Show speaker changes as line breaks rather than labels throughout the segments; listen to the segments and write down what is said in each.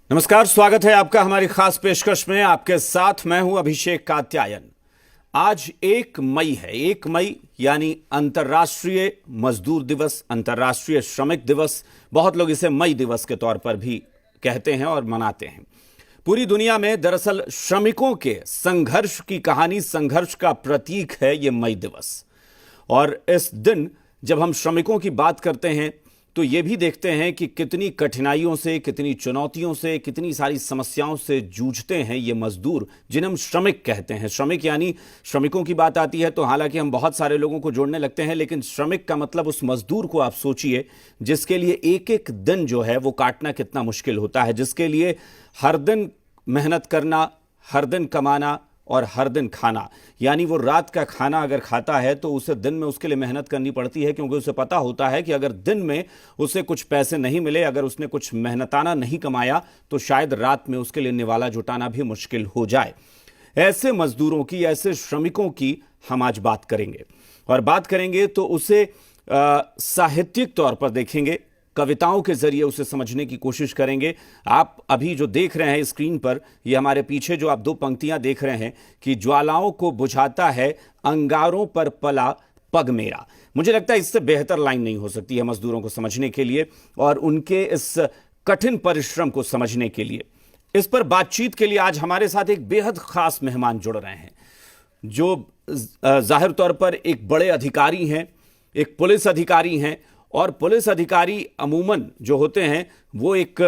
नमस्कार, स्वागत है आपका हमारी खास पेशकश में। आपके साथ मैं हूं अभिषेक कात्यायन। आज 1 मई है। 1 मई यानी अंतर्राष्ट्रीय मजदूर दिवस, अंतर्राष्ट्रीय श्रमिक दिवस। बहुत लोग इसे मई दिवस के तौर पर भी कहते हैं और मनाते हैं। पूरी दुनिया में दरअसल श्रमिकों के संघर्ष की कहानी, संघर्ष का प्रतीक है ये मई दिवस। और इस दिन जब हम श्रमिकों की बात करते हैं तो ये भी देखते हैं कि कितनी कठिनाइयों से, कितनी चुनौतियों से, कितनी सारी समस्याओं से जूझते हैं ये मजदूर, जिन्हें हम श्रमिक कहते हैं। श्रमिक यानी श्रमिकों की बात आती है तो हालांकि हम बहुत सारे लोगों को जोड़ने लगते हैं, लेकिन श्रमिक का मतलब उस मजदूर को आप सोचिए जिसके लिए एक एक दिन जो है वो काटना कितना मुश्किल होता है, जिसके लिए हर दिन मेहनत करना, हर दिन कमाना और हर दिन खाना। यानी वो रात का खाना अगर खाता है तो उसे दिन में उसके लिए मेहनत करनी पड़ती है, क्योंकि उसे पता होता है कि अगर दिन में उसे कुछ पैसे नहीं मिले, अगर उसने कुछ मेहनताना नहीं कमाया तो शायद रात में उसके लिए निवाला जुटाना भी मुश्किल हो जाए। ऐसे मजदूरों की, ऐसे श्रमिकों की हम आज बात करेंगे। और बात करेंगे तो उसे साहित्यिक तौर पर देखेंगे, कविताओं के जरिए उसे समझने की कोशिश करेंगे। आप अभी जो देख रहे हैं स्क्रीन पर, ये हमारे पीछे जो आप 2 पंक्तियां देख रहे हैं कि ज्वालाओं को बुझाता है अंगारों पर पला पग मेरा। मुझे लगता है इससे बेहतर लाइन नहीं हो सकती है मजदूरों को समझने के लिए और उनके इस कठिन परिश्रम को समझने के लिए। इस पर बातचीत के लिए आज हमारे साथ एक बेहद खास मेहमान जुड़ रहे हैं, जो जाहिर तौर पर एक बड़े अधिकारी हैं, एक पुलिस अधिकारी हैं। और पुलिस अधिकारी अमूमन जो होते हैं वो एक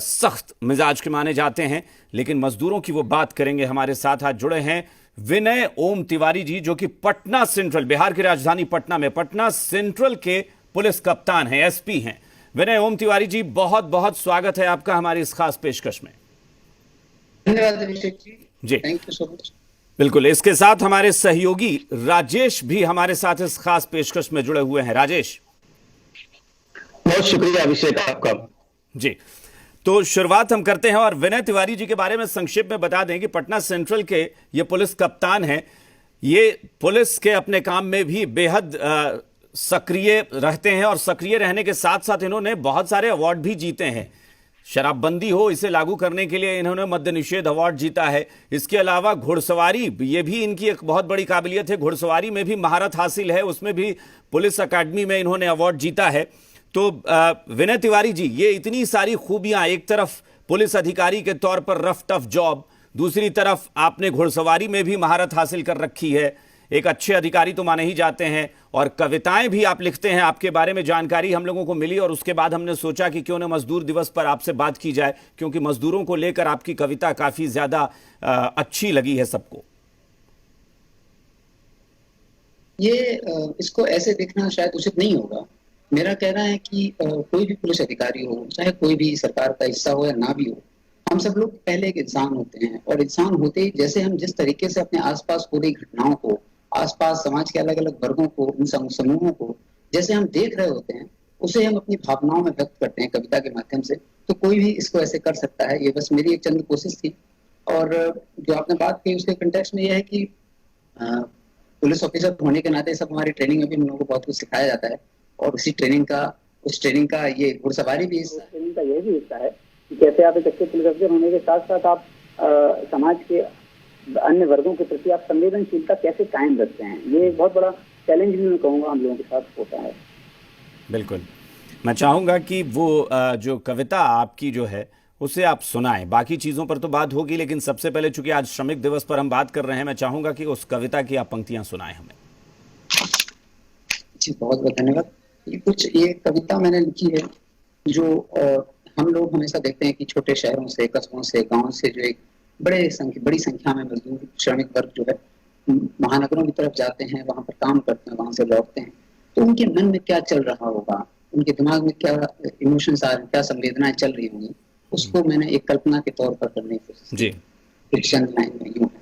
सख्त मिजाज के माने जाते हैं, लेकिन मजदूरों की वो बात करेंगे। हमारे साथ आज जुड़े हैं विनय ओम तिवारी जी, जो कि पटना सेंट्रल, बिहार की राजधानी पटना में पटना सेंट्रल के पुलिस कप्तान हैं, एसपी हैं। विनय ओम तिवारी जी, बहुत बहुत स्वागत है आपका हमारी इस खास पेशकश में।
धन्यवाद Abhishek ji,
thank
you so much.
बिल्कुल। इसके साथ हमारे सहयोगी राजेश भी हमारे साथ इस खास पेशकश में जुड़े हुए हैं। राजेश,
बहुत शुक्रिया अभिषेक आपका।
जी, तो शुरुआत हम करते हैं और विनय तिवारी जी के बारे में संक्षेप में बता दें कि पटना सेंट्रल के ये पुलिस कप्तान हैं। ये पुलिस के अपने काम में भी बेहद सक्रिय रहते हैं और सक्रिय रहने के साथ साथ इन्होंने बहुत सारे अवार्ड भी जीते हैं। शराबबंदी हो, इसे लागू करने के लिए इन्होंने मद्य निषेध अवार्ड जीता है। इसके अलावा घुड़सवारी, ये भी इनकी एक बहुत बड़ी काबिलियत है। घुड़सवारी में भी महारत हासिल है, उसमें भी पुलिस अकादमी में इन्होंने अवार्ड जीता है। तो विनय तिवारी जी, ये इतनी सारी खूबियां, एक तरफ पुलिस अधिकारी के तौर पर रफ टफ जॉब, दूसरी तरफ आपने घुड़सवारी में भी महारत हासिल कर रखी है, एक अच्छे अधिकारी तो माने ही जाते हैं, और कविताएं भी आप लिखते हैं। आपके बारे में जानकारी हम लोगों को मिली और उसके बाद हमने सोचा कि क्यों न मजदूर दिवस पर आपसे बात की जाए, क्योंकि मजदूरों को लेकर आपकी कविता काफी ज्यादा अच्छी लगी है सबको।
ये इसको ऐसे देखना शायद उचित नहीं होगा। मेरा कहना है कि कोई भी पुलिस अधिकारी हो, चाहे कोई भी सरकार का हिस्सा हो या ना भी हो, हम सब लोग पहले एक इंसान होते हैं। और इंसान होते ही जैसे हम जिस तरीके से अपने आसपास हो रही घटनाओं को, आसपास समाज के अलग अलग वर्गों को, उन समूहों को जैसे हम देख रहे होते हैं, उसे हम अपनी भावनाओं में व्यक्त करते हैं कविता के माध्यम से। तो कोई भी इसको ऐसे कर सकता है। ये बस मेरी एक चंद कोशिश थी। और जो आपने बात की उसके कंटेक्स्ट में यह है कि पुलिस ऑफिसर होने के नाते सब हमारी ट्रेनिंग में भी हम लोगों को बहुत कुछ सिखाया जाता है। और उस ट्रेनिंग का ये घुड़सवारी भी, इस ट्रेनिंग का यह भी हिस्सा है कि कैसे आप एक अच्छे पुलिस ऑफिसर होने के साथ साथ आप समाज के अन्य वर्गों के प्रति आप संवेदनशीलता कैसे कायम रखते हैं। ये बहुत बड़ा चैलेंज भी मैं कहूँगा हम लोगों के साथ होता है।
बिल्कुल, मैं चाहूँगा कि वो जो कविता आपकी जो है उसे आप सुनाएं। बाकी चीज़ों पर तो बात होगी, लेकिन सबसे पहले चूंकि आज श्रमिक दिवस पर हम बात कर रहे हैं, मैं चाहूँगा कि उस कविता की आप पंक्तियाँ सुनाएं हमें।
जी, बहुत बहुत धन्यवाद। ये कविता मैंने लिखी है जो हम लोग हमेशा देखते हैं कि छोटे शहरों से, कस्बों से, गांव से जो एक बड़ी संख्या में मजदूर श्रमिक वर्ग जो है महानगरों की तरफ जाते हैं, वहां पर काम करते हैं, वहां से लौटते हैं। तो उनके मन में क्या चल रहा होगा, उनके दिमाग में क्या इमोशंस आ रहे हैं, क्या संवेदनाएं चल रही होंगी, उसको मैंने एक कल्पना के तौर पर करने की कोशिश
जी।
चंद लाइन में यूं है।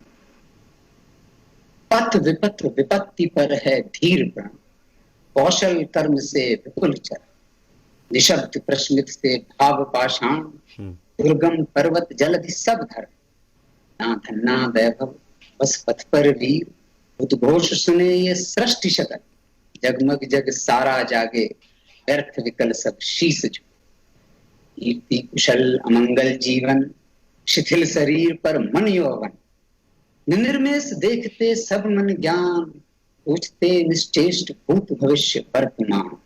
पथ विपत्र विपत्ति पर है धीर प्रण, कौशल कर्म से विपुल चर, निशब्द प्रश्मित से भाव पाषाण, दुर्गम पर्वत जलधि सब धर, ना धन्ना वैभव बस पथ पर वीर, उद्घोष सुने ये सृष्टि शकल, जगमग जग सारा जागे, व्यर्थ विकल सब शीस झुके। कीर्ति कुशल अमंगल जीवन, शिथिल शरीर पर मन यौवन, निर्निमेष देखते सब मन ज्ञान, पूछते निश्चेष्ट भूत भविष्य वर्तमान।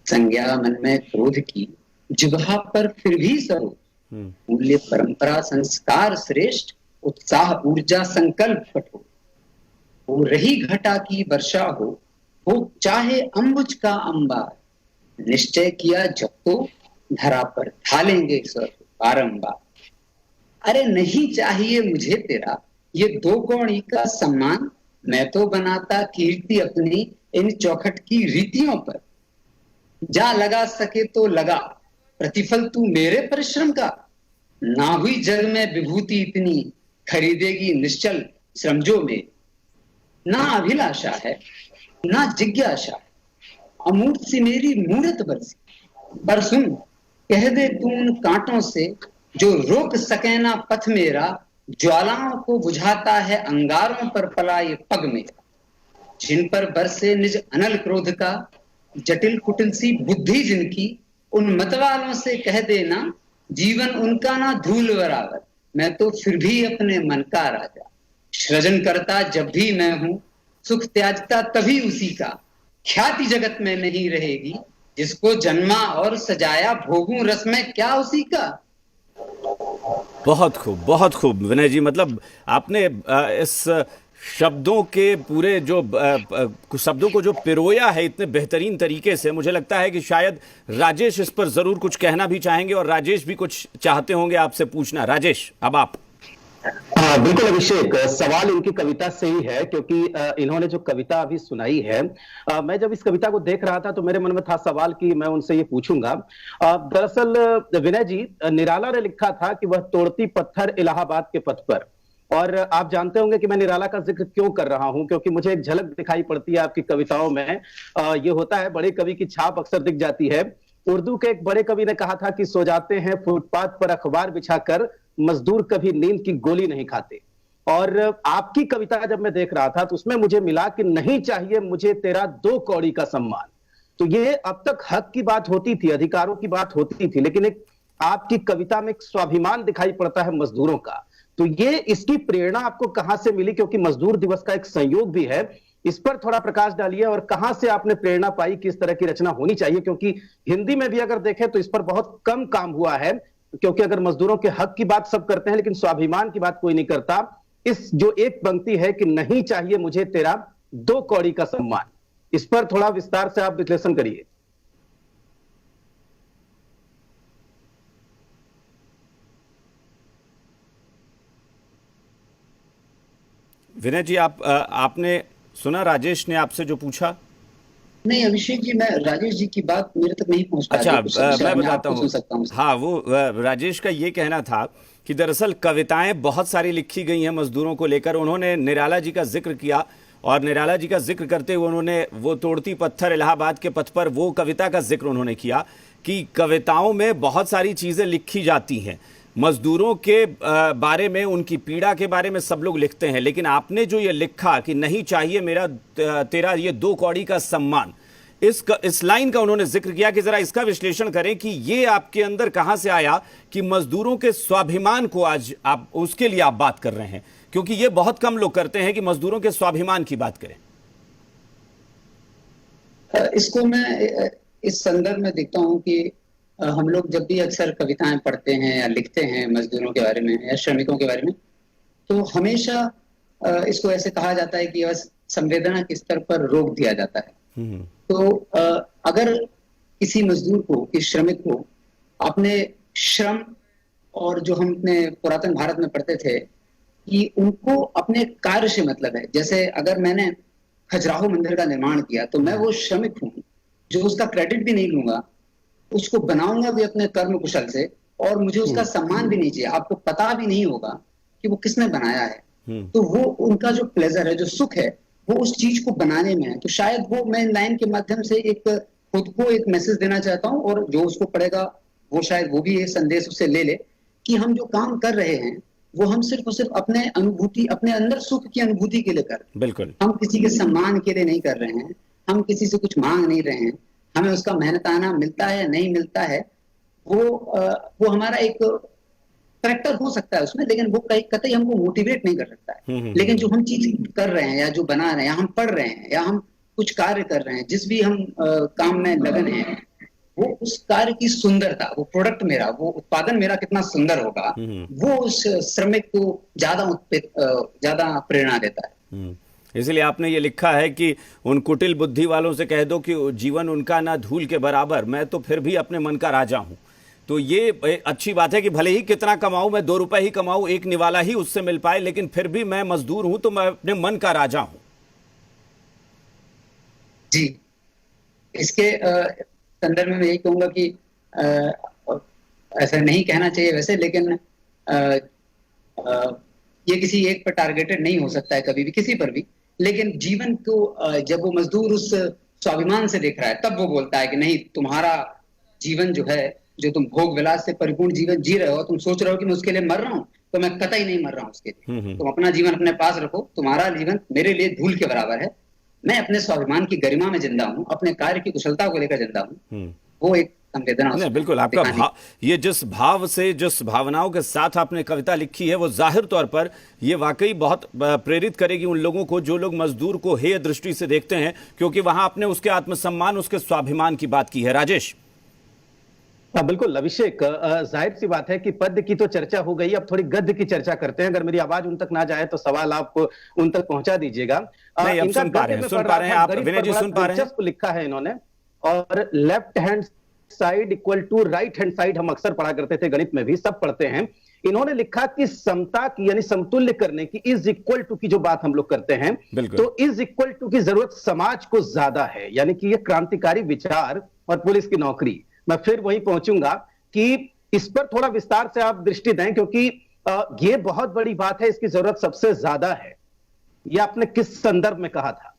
संज्ञा मन में क्रोध की, जिह्वा पर फिर भी सरो, मूल्य परंपरा संस्कार श्रेष्ठ, उत्साह ऊर्जा संकल्प कठोर। हो रही घटा की वर्षा हो चाहे अंबुज का अंबार, निश्चय किया जब तो धरा पर ढालेंगे स्वर बारंबार। अरे नहीं चाहिए मुझे तेरा ये दो कौड़ी का सम्मान, मैं तो बनाता कीर्ति अपनी इन चौखट की रीतियों पर। जा लगा सके तो लगा, प्रतिफल तू मेरे परिश्रम का, ना हुई जग में विभूति इतनी, खरीदेगी निश्चल श्रमजो में। ना अभिलाषा है ना जिज्ञासा, अमूर्त सी मेरी मूर्त बरसी, पर सुन कह दे तू उन कांटों से जो रोक सके ना पथ मेरा, ज्वालाओं को बुझाता है अंगारों पर पला ये पग मेरा। जिन पर बरसे निज अनल क्रोध का, जटिल कुटिल सी बुद्धि जिनकी, उन मतवालों से कह देना जीवन उनका ना धूल बराबर, मैं तो फिर भी अपने मन का राजा। सृजन करता जब भी मैं हूं, सुख त्यागता तभी उसी का, ख्याति जगत में नहीं रहेगी, जिसको जन्मा और सजाया भोगूं रस में क्या उसी का।
बहुत खूब विनय जी। मतलब आपने इस शब्दों के पूरे जो शब्दों को जो पिरोया है इतने बेहतरीन तरीके से, मुझे लगता है कि शायद राजेश इस पर जरूर कुछ कहना भी चाहेंगे और राजेश भी कुछ चाहते होंगे आपसे पूछना। राजेश, अब आप।
बिल्कुल अभिषेक, सवाल इनकी कविता से ही है, क्योंकि इन्होंने जो कविता अभी सुनाई है, मैं जब इस कविता को देख रहा था तो मेरे मन में था सवाल कि मैं उनसे ये पूछूंगा। दरअसल विनय जी, निराला ने लिखा था कि वह तोड़ती पत्थर इलाहाबाद के पथ पर, और आप जानते होंगे कि मैं निराला का जिक्र क्यों कर रहा हूं, क्योंकि मुझे एक झलक दिखाई पड़ती है आपकी कविताओं में। ये होता है, बड़े कवि की छाप अक्सर दिख जाती है। उर्दू के एक बड़े कवि ने कहा था कि सो जाते हैं फुटपाथ पर अखबार बिछाकर, मजदूर कभी नींद की गोली नहीं खाते। और आपकी कविता जब मैं देख रहा था तो उसमें मुझे मिला कि नहीं चाहिए मुझे तेरा दो कौड़ी का सम्मान। तो ये अब तक हक की बात होती थी, अधिकारों की बात होती थी, लेकिन एक आपकी कविता में एक स्वाभिमान दिखाई पड़ता है मजदूरों का। तो ये इसकी प्रेरणा आपको कहां से मिली, क्योंकि मजदूर दिवस का एक संयोग भी है, इस पर थोड़ा प्रकाश डालिए। और कहां से आपने प्रेरणा पाई कि इस तरह की रचना होनी चाहिए, क्योंकि हिंदी में भी अगर देखें तो इस पर बहुत कम काम हुआ है, क्योंकि अगर मजदूरों के हक की बात सब करते हैं लेकिन स्वाभिमान की बात कोई नहीं करता। इस जो एक पंक्ति है कि नहीं चाहिए मुझे तेरा दो कौड़ी का सम्मान, इस पर थोड़ा विस्तार से आप विश्लेषण करिए।
विनय जी, आपने सुना राजेश ने आपसे जो पूछा?
नहीं अभिषेक जी, मैं राजेश जी की बात मेरे तक नहीं पहुंच पाई।
अच्छा, मैं बताता हूँ। हाँ, वो राजेश का ये कहना था कि दरअसल कविताएं बहुत सारी लिखी गई हैं मजदूरों को लेकर। उन्होंने निराला जी का जिक्र किया और निराला जी का जिक्र करते हुए उन्होंने वो तोड़ती पत्थर इलाहाबाद के पथ पर वो कविता का जिक्र उन्होंने किया कि कविताओं में बहुत सारी चीज़ें लिखी जाती हैं, मजदूरों के बारे में, उनकी पीड़ा के बारे में सब लोग लिखते हैं, लेकिन आपने जो ये लिखा कि नहीं चाहिए मेरा तेरा ये दो कौड़ी का सम्मान, इस लाइन का उन्होंने जिक्र किया कि जरा इसका विश्लेषण करें कि ये आपके अंदर कहां से आया कि मजदूरों के स्वाभिमान को आज आप उसके लिए आप बात कर रहे हैं, क्योंकि ये बहुत कम लोग करते हैं कि मजदूरों के स्वाभिमान की बात करें।
इसको मैं इस संदर्भ में देखता हूं कि हम लोग जब भी अक्सर कविताएं पढ़ते हैं या लिखते हैं मजदूरों के बारे में या श्रमिकों के बारे में, तो हमेशा इसको ऐसे कहा जाता है कि संवेदना के स्तर पर रोक दिया जाता है। तो अगर किसी मजदूर को, किसी श्रमिक को अपने श्रम, और जो हम अपने पुरातन भारत में पढ़ते थे कि उनको अपने कार्य से मतलब है, जैसे अगर मैंने खजुराहो मंदिर का निर्माण किया तो मैं वो श्रमिक हूँ जो उसका क्रेडिट भी नहीं लूंगा, उसको बनाऊंगा भी अपने कर्म कुशल से, और मुझे उसका सम्मान भी नहीं चाहिए, आपको पता भी नहीं होगा कि वो किसने बनाया है। तो वो उनका जो प्लेजर है, जो सुख है, वो उस चीज को बनाने में है। तो शायद वो मैं लाइन के माध्यम से एक खुद को एक मैसेज देना चाहता हूँ, और जो उसको पढ़ेगा वो शायद वो भी ये संदेश उससे ले ले कि हम जो काम कर रहे हैं वो हम सिर्फ और सिर्फ अपने अनुभूति, अपने अंदर सुख की अनुभूति के लिए कर रहे हैं।
बिल्कुल,
हम किसी के सम्मान के लिए नहीं कर रहे हैं, हम किसी से कुछ मांग नहीं रहे हैं, हमें उसका मेहनताना मिलता है नहीं मिलता है वो हमारा एक करेक्टर हो सकता है उसमें, लेकिन वो कहीं कतई हमको मोटिवेट नहीं कर सकता है। लेकिन जो हम चीज कर रहे हैं या जो बना रहे हैं या हम पढ़ रहे हैं या हम कुछ कार्य कर रहे हैं, जिस भी हम काम में लगन है, वो उस कार्य की सुंदरता, वो प्रोडक्ट मेरा, वो उत्पादन मेरा कितना सुंदर होगा, वो उस श्रमिक को ज्यादा प्रेरणा देता है।
इसलिए आपने ये लिखा है कि उन कुटिल बुद्धि वालों से कह दो कि जीवन उनका ना धूल के बराबर, मैं तो फिर भी अपने मन का राजा हूं। तो ये अच्छी बात है कि भले ही कितना कमाऊं, मैं 2 रुपए ही कमाऊं, एक निवाला ही उससे मिल पाए, लेकिन फिर भी मैं मजदूर हूं तो मैं अपने मन का राजा हूं।
जी, इसके संदर्भ में मैं यही कहूंगा कि ऐसा नहीं कहना चाहिए वैसे, लेकिन ये किसी एक पर टारगेटेड नहीं हो सकता है कभी भी, किसी पर भी। लेकिन जीवन को जब वो मजदूर उस स्वाभिमान से देख रहा है, तब वो बोलता है कि नहीं, तुम्हारा जीवन जो है, जो तुम भोग विलास से परिपूर्ण जीवन जी रहे हो, तुम सोच रहे हो कि मैं उसके लिए मर रहा हूँ, तो मैं कतई नहीं मर रहा हूँ उसके लिए। तुम अपना जीवन अपने पास रखो, तुम्हारा जीवन मेरे लिए धूल के बराबर है। मैं अपने स्वाभिमान की गरिमा में जिंदा हूँ, अपने कार्य की कुशलता को लेकर जिंदा हूँ। वो एक संवेदना
नहीं, बिल्कुल आपका भाव, ये जिस भाव से, जिस भावनाओं के साथ आपने कविता लिखी है, वो जाहिर तौर पर ये वाकई बहुत प्रेरित करेगी उन लोगों को जो लोग मजदूर को हेय दृष्टि से देखते हैं, क्योंकि वहां आपने उसके आत्मसम्मान, उसके स्वाभिमान की बात की है। राजेश।
बिल्कुल अभिषेक, जाहिर सी बात है कि पद्य की तो चर्चा हो गई, अब थोड़ी गद्य की चर्चा करते हैं। अगर मेरी आवाज उन तक ना जाए तो सवाल आप उन तक पहुंचा दीजिएगा।
नहीं, अब सुन पा रहे हैं आप विनय जी, सुन पा रहे हैं।
लिखा है इन्होंने, और left hand side equal to right hand side हम अक्सर पढ़ा करते थे, गणित में भी सब पढ़ते हैं। इन्होंने लिखा कि समता की यानी समतुल्य करने की, इज इक्वल टू की जो बात हम लोग करते हैं, तो इज इक्वल टू की जरूरत समाज को ज्यादा है, यानी कि ये क्रांतिकारी विचार और पुलिस की नौकरी। मैं फिर वहीं पहुंचूंगा कि इस पर थोड़ा विस्तार से आप दृष्टि दें, क्योंकि ये बहुत बड़ी बात है, इसकी जरूरत सबसे ज्यादा है। ये आपने किस संदर्भ में कहा था?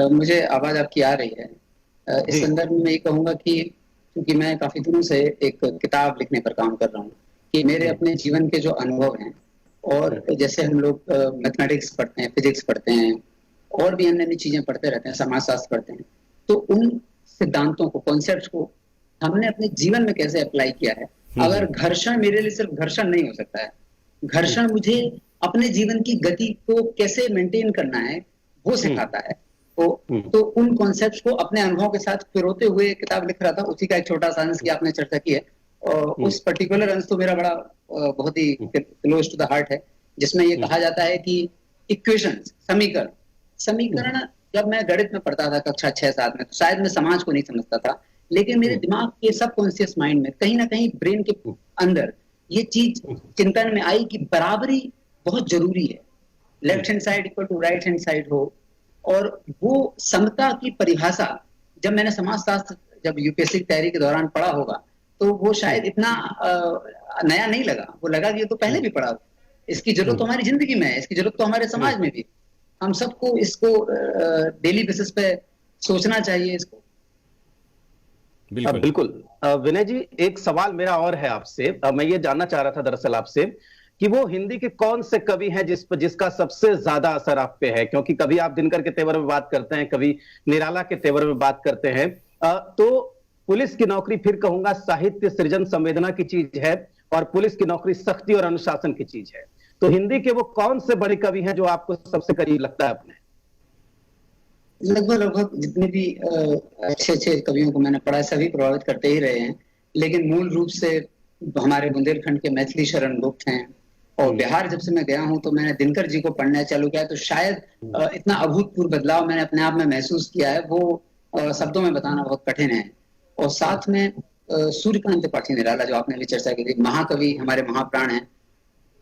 मुझे आवाज आपकी आ रही है। इस संदर्भ में मैं ये कहूंगा कि क्योंकि मैं काफी दिनों से एक किताब लिखने पर काम कर रहा हूँ, कि मेरे अपने जीवन के जो अनुभव हैं, और जैसे हम लोग मैथमेटिक्स पढ़ते हैं, फिजिक्स पढ़ते हैं, और भी अन्य चीजें पढ़ते रहते हैं, समाजशास्त्र पढ़ते हैं, तो उन सिद्धांतों को, कॉन्सेप्ट्स को हमने अपने जीवन में कैसे अप्लाई किया है। अगर घर्षण मेरे लिए सिर्फ घर्षण नहीं हो सकता है, घर्षण मुझे अपने जीवन की गति को कैसे मेंटेन करना है वो सिखाता है। तो उन कॉन्सेप्ट्स को अपने अनुभव के साथ पिरोते हुए किताब लिख रहा था, उसी का एक छोटा सा अंश की आपने चर्चा की है। और उस पर्टिकुलर अंश तो मेरा बड़ा बहुत ही क्लोज टू द हार्ट है, जिसमें ये कहा जाता है कि इक्वेशंस, समीकरण जब मैं गणित में पढ़ता था कक्षा 6-7 में, तो शायद मैं समाज को नहीं समझता था, लेकिन मेरे दिमाग के सबकॉन्शियस माइंड में कहीं ना कहीं ब्रेन के अंदर ये चीज चिंतन में आई कि बराबरी बहुत जरूरी है। Left hand side equal to right hand side हो, और वो समता की परिभाषा जब मैंने समाजशास्त्र, जब यूपीएससी की तैयारी के दौरान पढ़ा होगा, तो वो शायद इतना नया नहीं लगा। वो लगा कि ये तो पहले भी पढ़ा, इसकी जरूरत तो हमारी जिंदगी में है, इसकी जरूरत तो हमारे समाज में भी। हम सबको इसको डेली बेसिस पे सोचना चाहिए इसको।
बिल्कुल विनय जी, एक सवाल मेरा और है आपसे। मैं ये जानना चाह रहा था दरअसल आपसे कि वो हिंदी के कौन से कवि हैं जिसका सबसे ज्यादा असर आप पे है? क्योंकि कभी आप दिनकर के तेवर में बात करते हैं, कभी निराला के तेवर में बात करते हैं। तो पुलिस की नौकरी, फिर कहूंगा, साहित्य सृजन संवेदना की चीज है, और पुलिस की नौकरी सख्ती और अनुशासन की चीज है। तो हिंदी के वो कौन से बड़े कवि हैं जो आपको सबसे करीब लगता है अपने?
लगभग जितने भी अच्छे कवियों को मैंने पढ़ा, सभी प्रभावित करते ही रहे हैं, लेकिन मूल रूप से हमारे बुंदेलखंड के मैथिली शरण गुप्त हैं। और बिहार जब से मैं गया हूं तो मैंने दिनकर जी को पढ़ना चालू किया, तो शायद इतना अभूतपूर्व बदलाव मैंने अपने आप में महसूस किया है, वो शब्दों में बताना बहुत कठिन है। और साथ में सूर्यकांत त्रिपाठी निराला, जो आपने भी चर्चा की थी, महाकवि, हमारे महाप्राण हैं।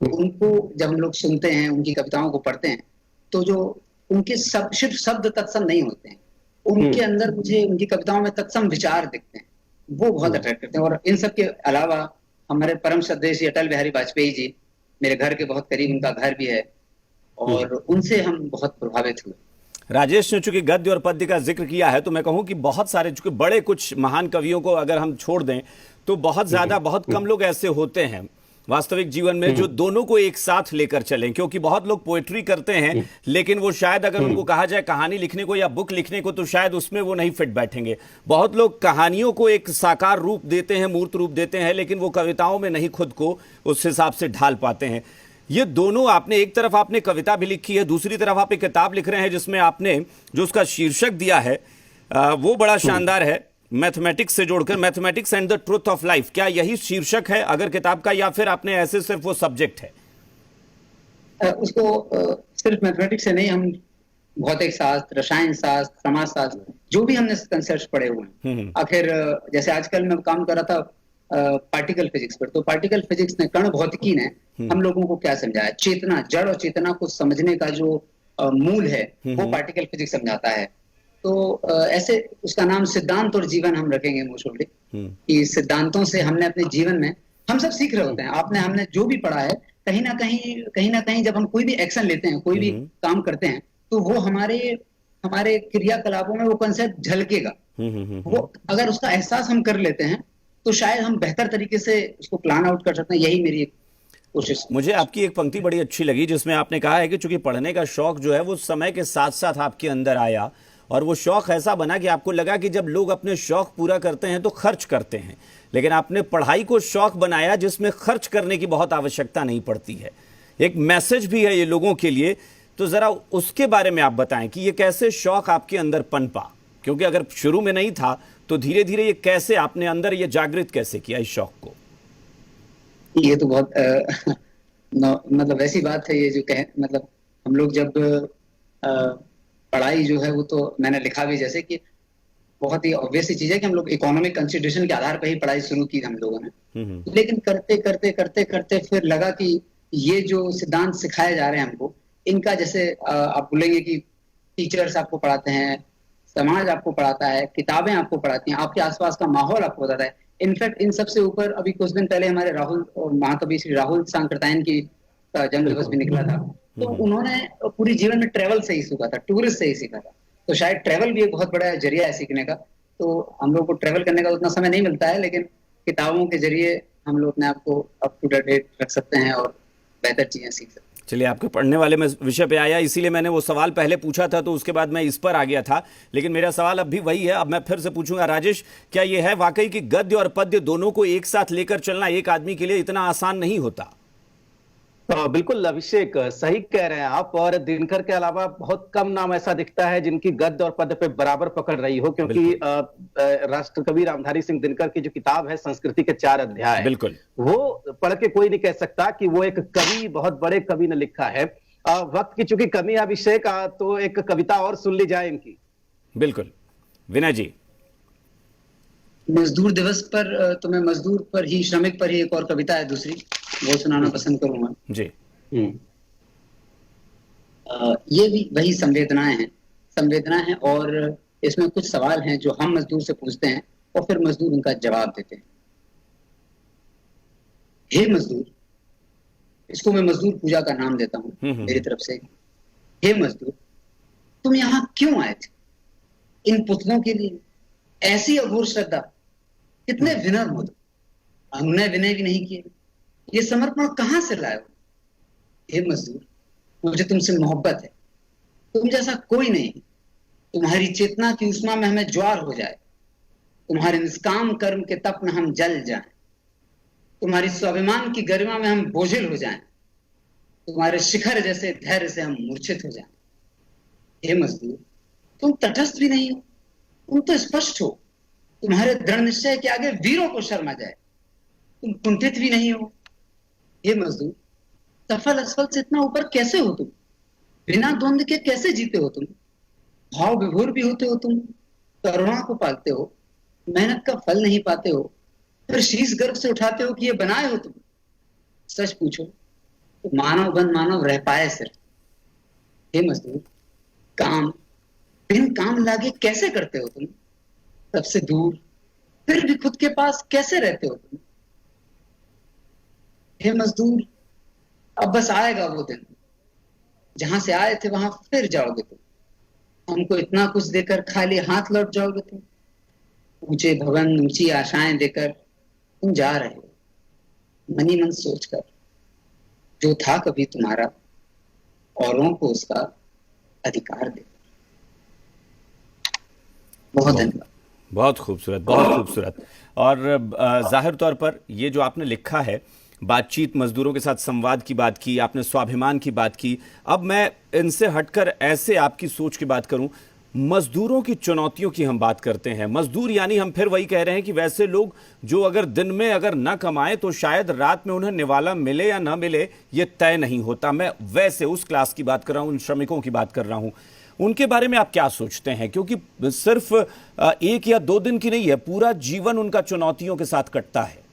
उनको जब हम लोग सुनते हैं, उनकी कविताओं को पढ़ते हैं, तो जो उनके सिर्फ शब्द तत्सम नहीं होते हैं, उनके अंदर मुझे उनकी कविताओं में तत्सम विचार दिखते हैं, वो बहुत अट्रैक्ट करते हैं। और इन सब के अलावा हमारे परम श्रद्धेय श्री अटल बिहारी वाजपेयी जी, मेरे घर के बहुत करीब उनका घर भी है, और उनसे हम बहुत प्रभावित हुए।
राजेश ने चूंकि गद्य और पद्य का जिक्र किया है, तो मैं कहूं कि बहुत सारे, चूंकि बड़े कुछ महान कवियों को अगर हम छोड़ दें तो बहुत ज्यादा, बहुत कम लोग ऐसे होते हैं वास्तविक जीवन में जो दोनों को एक साथ लेकर चलें, क्योंकि बहुत लोग पोएट्री करते हैं लेकिन वो शायद अगर उनको कहा जाए कहानी लिखने को या बुक लिखने को तो शायद उसमें वो नहीं फिट बैठेंगे। बहुत लोग कहानियों को एक साकार रूप देते हैं, मूर्त रूप देते हैं, लेकिन वो कविताओं में नहीं खुद को उस हिसाब से ढाल पाते हैं। ये दोनों, आपने एक तरफ आपने कविता भी लिखी है, दूसरी तरफ आप एक किताब लिख रहे हैं जिसमें आपने जो उसका शीर्षक दिया है वो बड़ा शानदार है, मैथमेटिक्स से जोड़कर, mathematics and the truth of life. क्या यही शीर्षक है अगर किताब का, या फिर आपने ऐसे सिर्फ वो सब्जेक्ट है?
उसको सिर्फ मैथमेटिक्स से नहीं, हम भौतिक शास्त्र, रसायन शास्त्र, समाज शास्त्र, जो भी हमने कंसेप्ट पढ़े हुए हैं। आखिर जैसे आजकल मैं काम कर रहा था पार्टिकल फिजिक्स पर, तो पार्टिकल फिजिक्स ने, कण भौतिकी ने हम लोगों को क्या समझाया, चेतना, जड़ और चेतना को समझने का जो मूल है वो पार्टिकल फिजिक्स समझाता है। तो ऐसे उसका नाम सिद्धांत और जीवन हम रखेंगे मोस्टली, कि सिद्धांतों से हमने अपने जीवन में, हम सब सीख रहे होते हैं, हमने जो भी पढ़ा है, कहीं ना कहीं जब हम कोई भी एक्शन लेते हैं, कोई भी काम करते हैं, तो वो हमारे क्रियाकलापों में वो कंसेप्ट झलकेगा। वो अगर उसका एहसास हम कर लेते हैं तो शायद हम बेहतर तरीके से उसको प्लान आउट कर सकते हैं। यही मेरी कोशिश।
मुझे आपकी एक पंक्ति बड़ी अच्छी लगी जिसमें आपने कहा है कि चूंकि पढ़ने का शौक जो है वो समय के साथ साथ आपके अंदर आया, और वो शौक ऐसा बना कि आपको लगा कि जब लोग अपने शौक पूरा करते हैं तो खर्च करते हैं, लेकिन आपने पढ़ाई को शौक बनाया जिसमें खर्च करने की बहुत आवश्यकता नहीं पड़ती है। एक मैसेज भी है ये लोगों के लिए, तो जरा उसके बारे में आप बताएं कि ये कैसे शौक आपके अंदर पनपा, क्योंकि अगर शुरू में नहीं था तो धीरे धीरे ये कैसे आपने अंदर ये जागृत कैसे किया इस शौक को?
ये तो बहुत मतलब ऐसी बात है, ये जो मतलब हम लोग जब पढ़ाई जो है वो, तो मैंने लिखा भी जैसे कि बहुत ही ऑब्वियस चीज है कि हम लोग इकोनॉमिक कंसिडरेशन के आधार पर ही पढ़ाई शुरू की हम लोगों ने, लेकिन करते करते करते करते फिर लगा कि ये जो सिद्धांत सिखाए जा रहे हैं हमको, इनका जैसे आप बोलेंगे कि टीचर्स आपको पढ़ाते हैं, समाज आपको पढ़ाता है, किताबें आपको पढ़ाती हैं, आपके आसपास का माहौल आपको बताता है। इनफैक्ट इन सबसे ऊपर अभी कुछ दिन पहले हमारे राहुल और महाकवि श्री राहुल सांकृत्यायन की जन्म दिवस भी निकला था, तो उन्होंने पूरी जीवन में ट्रेवल से ही सीखा था, टूरिस्ट से ही सीखा था। तो शायद ट्रेवल भी एक बहुत बड़ा जरिया है सीखने का। तो हम लोग को ट्रेवल करने का उतना समय नहीं मिलता है, लेकिन किताबों के जरिए हम लोग अपने आप को अप टू डेट रख सकते हैं और बेहतर चीजें सीख सकते हैं।
चलिए, आपके पढ़ने वाले में विषय पे आया, इसीलिए मैंने वो सवाल पहले पूछा था, तो उसके बाद मैं इस पर आ गया था, लेकिन मेरा सवाल अब भी वही है। अब मैं फिर से पूछूंगा, राजेश, क्या ये है वाकई कि गद्य और पद्य दोनों को एक साथ लेकर चलना एक आदमी के लिए इतना आसान नहीं होता?
बिल्कुल अभिषेक, सही कह रहे हैं आप। और दिनकर के अलावा बहुत कम नाम ऐसा दिखता है जिनकी गद्य और पद्य पे बराबर पकड़ रही हो, क्योंकि राष्ट्र कवि रामधारी सिंह दिनकर की जो किताब है संस्कृति के 4 अध्याय,
बिल्कुल,
वो पढ़ के कोई नहीं कह सकता कि वो एक कवि, बहुत बड़े कवि ने लिखा है। वक्त की चूंकि कमी है अभिषेक, तो एक कविता और सुन ली जाए इनकी।
बिल्कुल, विनय जी।
मजदूर दिवस पर तो मैं मजदूर पर ही, श्रमिक पर ही एक और कविता है दूसरी, वो सुनाना पसंद करूंगा
जी।
ये भी वही संवेदना है और इसमें कुछ सवाल हैं जो हम मजदूर से पूछते हैं और फिर मजदूर उनका जवाब देते हैं। हे मजदूर, इसको मैं मजदूर पूजा का नाम देता हूँ मेरी तरफ से। हे मजदूर, तुम यहाँ क्यों आए थे? इन पुतलों के लिए ऐसी अघोर श्रद्धा, कितने विनम्र हो तुम, हमने विनय भी नहीं किए, ये समर्पण कहां से लाए हो? हे मजदूर, मुझे तुमसे मोहब्बत है, तुम जैसा कोई नहीं। तुम्हारी चेतना की उष्मा में हमें ज्वार हो जाए, तुम्हारे निष्काम कर्म के तप में हम जल जाएं, तुम्हारी स्वाभिमान की गरिमा में हम बोझिल हो जाएं, तुम्हारे शिखर जैसे धैर्य से हम मूर्छित हो जाएं। हे मजदूर, तुम तटस्थ भी नहीं हो, तुम तो स्पष्ट हो, तुम्हारे दृढ़ निश्चय के आगे वीरों को शर्म आ जाए, तुम कुंठित भी नहीं हो। हे मजदूर, सफल असफल से इतना ऊपर कैसे हो तुम? बिना द्वंद के कैसे जीते हो तुम? भाव विभोर भी होते हो तुम, करुणा को पालते हो, मेहनत का फल नहीं पाते हो, फिर शीश गर्व से उठाते हो कि ये बनाए हो तुम। सच पूछो तो मानव बन मानव रह पाए सिर्फ। हे मजदूर, काम बिन काम लागे कैसे करते हो तुम? सबसे दूर फिर भी खुद के पास कैसे रहते हो तुम? हे मजदूर, अब बस आएगा वो दिन जहां से आए थे वहां फिर जाओगे तुम। हमको इतना कुछ देकर खाली हाथ लौट जाओगे तुम। ऊंचे भवन, ऊंची आशाएं देकर तुम जा रहे हो, मनी मन सोचकर, जो था कभी तुम्हारा, औरों को उसका अधिकार दे। बहुत धन्यवाद।
बहुत खूबसूरत, बहुत खूबसूरत। और जाहिर तौर पर ये जो आपने लिखा है, बातचीत, मजदूरों के साथ संवाद की बात की आपने, स्वाभिमान की बात की। अब मैं इनसे हटकर ऐसे आपकी सोच की बात करूं, मजदूरों की चुनौतियों की हम बात करते हैं। मजदूर यानी हम फिर वही कह रहे हैं कि वैसे लोग जो अगर दिन में अगर ना कमाएं तो शायद रात में उन्हें निवाला मिले या ना मिले ये तय नहीं होता। मैं वैसे उस क्लास की बात कर रहा हूं, उन श्रमिकों की बात कर रहा हूं। उनके बारे में आप क्या सोचते हैं? क्योंकि सिर्फ एक या दो दिन की नहीं है, पूरा जीवन उनका चुनौतियों के साथ कटता है।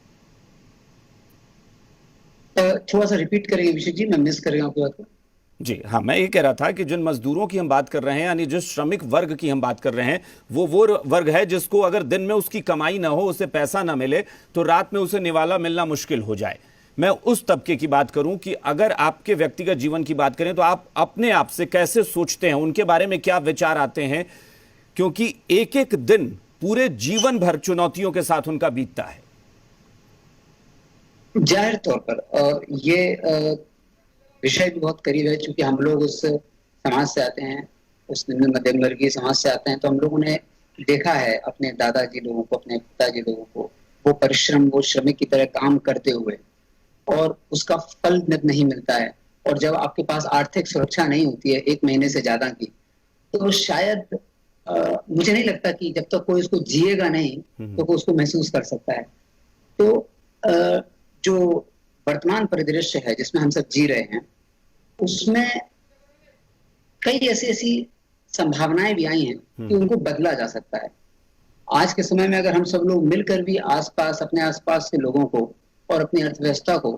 थोड़ा सा रिपीट करेंगे अभिषेक जी, मैं मिस कर रहा हूँ आपकी बात को।
जी हाँ, मैं ये कह रहा था कि जिन मजदूरों की हम बात कर रहे हैं, यानी जिस श्रमिक वर्ग की हम बात कर रहे हैं, वो वर्ग है जिसको अगर दिन में उसकी कमाई ना हो, उसे पैसा ना मिले, तो रात में उसे निवाला मिलना मुश्किल हो जाए। मैं उस तबके की बात करूं कि अगर आपके व्यक्तिगत जीवन की बात करें तो आप अपने आप से कैसे सोचते हैं, उनके बारे में क्या विचार आते हैं? क्योंकि एक एक दिन पूरे जीवन भर चुनौतियों के साथ उनका बीतता है।
जाहिर तौर पर ये विषय भी बहुत करीब है, क्योंकि हम लोग उस समाज से आते हैं, उस निम्न मध्यम वर्गीय समाज से आते हैं, तो हम लोगों ने देखा है अपने दादाजी लोगों को, अपने पिताजी लोगों को, वो परिश्रम, वो श्रमिक की तरह काम करते हुए, और उसका फल जब नहीं मिलता है, और जब आपके पास आर्थिक सुरक्षा नहीं होती है 1 महीने से ज्यादा की, तो शायद मुझे नहीं लगता कि जब तक कोई उसको जिएगा नहीं तो कोई उसको महसूस कर सकता है। तो जो वर्तमान परिदृश्य है जिसमें हम सब जी रहे हैं, उसमें कई ऐसी संभावनाएं भी आई हैं कि उनको बदला जा सकता है। आज के समय में अगर हम सब लोग मिलकर भी अपने आसपास के लोगों को और अपनी अर्थव्यवस्था को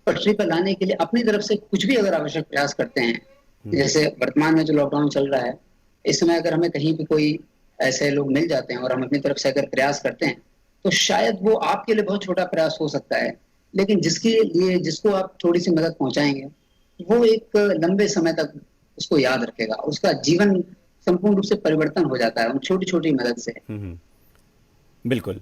पटरी पर लाने के लिए अपनी तरफ से कुछ भी अगर आवश्यक प्रयास करते हैं, जैसे वर्तमान में जो लॉकडाउन चल रहा है, इस समय अगर हमें कहीं भी कोई ऐसे लोग मिल जाते हैं और हम अपनी तरफ से अगर प्रयास करते हैं, तो शायद वो आपके लिए बहुत छोटा प्रयास हो सकता है, लेकिन जिसको आप थोड़ी सी मदद पहुंचाएंगे, वो एक लंबे समय तक उसको याद रखेगा, उसका जीवन संपूर्ण रूप से परिवर्तन हो जाता है उन छोटी छोटी मदद से।
बिल्कुल।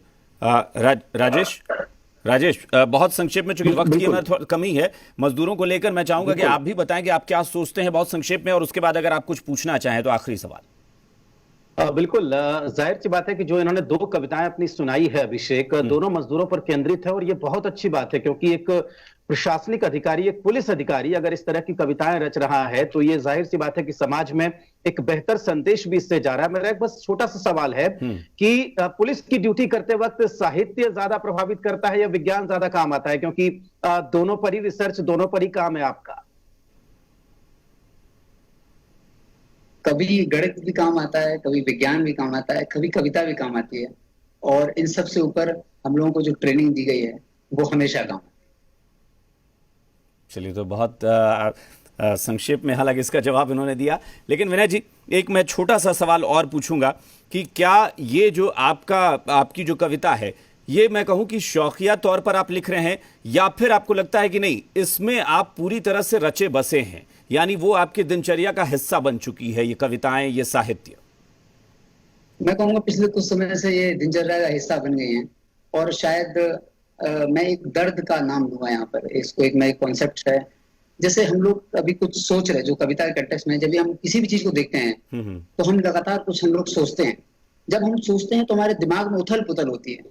राजेश, बहुत संक्षेप में, चूंकि वक्त की हमारे थोड़ा कमी है, मजदूरों को लेकर मैं चाहूंगा कि आप भी बताएं कि आप क्या सोचते हैं बहुत संक्षेप में, और उसके बाद अगर आप कुछ पूछना चाहें तो आखिरी सवाल।
बिल्कुल, जाहिर सी बात है कि जो इन्होंने 2 कविताएं अपनी सुनाई है अभिषेक, दोनों मजदूरों पर केंद्रित है, और ये बहुत अच्छी बात है, क्योंकि एक प्रशासनिक अधिकारी, एक पुलिस अधिकारी अगर इस तरह की कविताएं रच रहा है तो ये जाहिर सी बात है कि समाज में एक बेहतर संदेश भी इससे जा रहा है। मेरा एक बस छोटा सा सवाल है कि पुलिस की ड्यूटी करते वक्त साहित्य ज्यादा प्रभावित करता है या विज्ञान ज्यादा काम आता है? क्योंकि दोनों पर ही रिसर्च, दोनों पर ही काम है आपका।
कभी गणित भी काम आता है, कभी विज्ञान भी काम आता है, कभी कविता भी काम आती है, और इन सब से ऊपर हम लोगों को जो ट्रेनिंग दी गई है वो हमेशा काम।
चलिए, तो बहुत संक्षेप में हालांकि इसका जवाब इन्होंने दिया, लेकिन विनय जी, एक मैं छोटा सा सवाल और पूछूंगा कि क्या ये जो आपकी जो कविता है, ये मैं कहूं कि शौकिया तौर पर आप लिख रहे हैं, या फिर आपको लगता है कि नहीं, इसमें आप पूरी तरह से रचे बसे हैं, यानी वो आपकी दिनचर्या का हिस्सा बन चुकी है, ये कविताएं, ये साहित्य?
मैं कहूँगा पिछले कुछ समय से ये दिनचर्या का हिस्सा बन गई हैं, और शायद मैं एक दर्द का नाम लूंगा यहाँ पर इसको। एक कॉन्सेप्ट है, जैसे हम लोग अभी कुछ सोच रहे, जो कविता के कंटेक्स्ट में, जब भी हम किसी भी चीज को देखते हैं तो हम लगातार कुछ हम लोग सोचते हैं। जब हम सोचते हैं तो हमारे दिमाग में उथल पुथल होती है,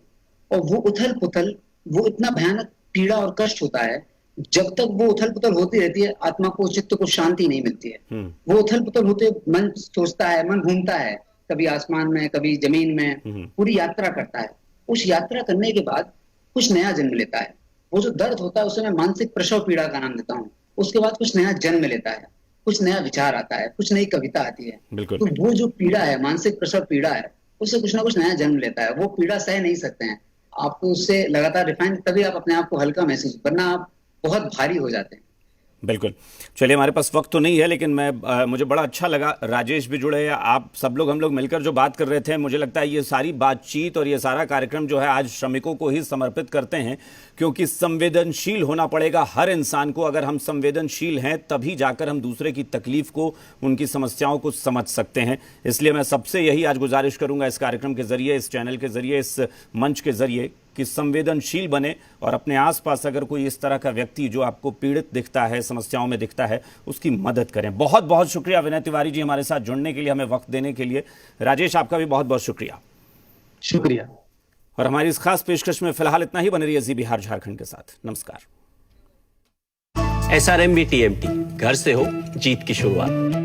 और वो उथल पुथल, वो इतना भयानक पीड़ा और कष्ट होता है, जब तक वो उथल पुथल होती रहती है आत्मा को, चित्त को शांति नहीं मिलती है। वो उथल पुथल होते मन सोचता है, मन घूमता है, कभी आसमान में, कभी जमीन में, पूरी यात्रा करता है। उस यात्रा करने के बाद कुछ नया जन्म लेता है। वो जो दर्द होता है उसे मैं मानसिक प्रसव पीड़ा का नाम देता हूँ। उसके बाद कुछ नया जन्म लेता है, कुछ नया विचार आता है, कुछ नई कविता आती है। तो वो जो पीड़ा है, मानसिक प्रसव पीड़ा है, उससे कुछ ना कुछ नया जन्म लेता है। वो पीड़ा सह नहीं सकते हैं, आपको उससे लगातार रिफाइन, तभी आप अपने आप को हल्का महसूस, वरना आप बहुत भारी हो जाते हैं।
बिल्कुल। चलिए, हमारे पास वक्त तो नहीं है, लेकिन मुझे बड़ा अच्छा लगा, राजेश भी जुड़े, आप सब लोग, हम लोग मिलकर जो बात कर रहे थे, मुझे लगता है ये सारी बातचीत और ये सारा कार्यक्रम जो है आज श्रमिकों को ही समर्पित करते हैं, क्योंकि संवेदनशील होना पड़ेगा हर इंसान को। अगर हम संवेदनशील हैं तभी जाकर हम दूसरे की तकलीफ को, उनकी समस्याओं को समझ सकते हैं। इसलिए मैं सबसे यही आज गुजारिश करूंगा इस कार्यक्रम के जरिए, इस चैनल के जरिए, इस मंच के जरिए, कि संवेदनशील बने और अपने आसपास अगर कोई इस तरह का व्यक्ति जो आपको पीड़ित दिखता है, समस्याओं में दिखता है, उसकी मदद करें। बहुत बहुत शुक्रिया विनय तिवारी जी हमारे साथ जुड़ने के लिए, हमें वक्त देने के लिए। राजेश, आपका भी बहुत बहुत शुक्रिया।
शुक्रिया।
और हमारी इस खास पेशकश में फिलहाल इतना ही। बने रहिए जी बिहार झारखंड के साथ। नमस्कार।
SRMB TMT, घर से हो जीत की शुरुआत।